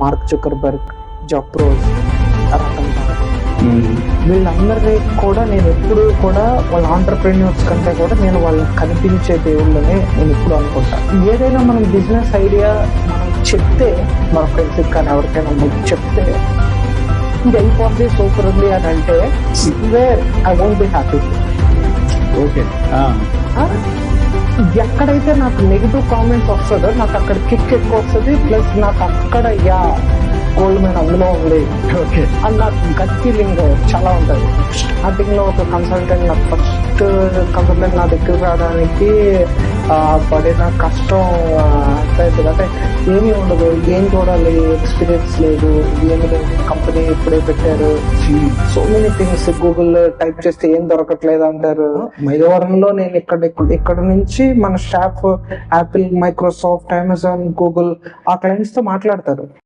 Mark Zuckerberg, జబ్రోజ్, Ratan Tata, వీళ్ళందరినీ కూడా నేను ఎప్పుడు కూడా వాళ్ళ ఆంటర్ప్రెన్యూర్స్ కంటే కూడా నేను వాళ్ళకి కనిపించే దేవుళ్ళని నేను ఎప్పుడు అనుకుంటా. ఏదైనా మనం బిజినెస్ ఐడియా మనం చెప్తే మన ఫ్రెండ్స్కి కానీ ఎవరికైనా చెప్తే ఇది అయిపోద్ది, సూపర్ ఉంది అని అంటే where I won't be happy. Okay, ఎక్కడైతే నాకు నెగిటివ్ కామెంట్స్ వస్తుందో నాకు అక్కడ కిక్ ఎక్కువ వస్తుంది, ప్లస్ నాకు అక్కడ గోల్డ్ మైన్ అందులో ఉంది ఓకే అని నాకు గట్ ఫీలింగ్ చాలా ఉంటుంది. స్టార్టింగ్ లో ఒక కన్సల్టెంట్ నాకు ఫస్ట్ కన్సల్టెంట్ నా దగ్గర రావడానికి పడిన కష్టం అంటే ఏమీ ఉండదు, ఏం చూడాలి, ఎక్స్పీరియన్స్ లేదు, ఏమి లేదు, కంపెనీ ఇప్పుడే పెట్టారు, so many things, Google type చేస్తే ఏం దొరకట్లేదు అంటారు. మైలవరంలో నేను ఇక్కడ నుంచి మన staff Apple, Microsoft, Amazon, Google ఆ క్లయింట్స్ తో మాట్లాడతారు.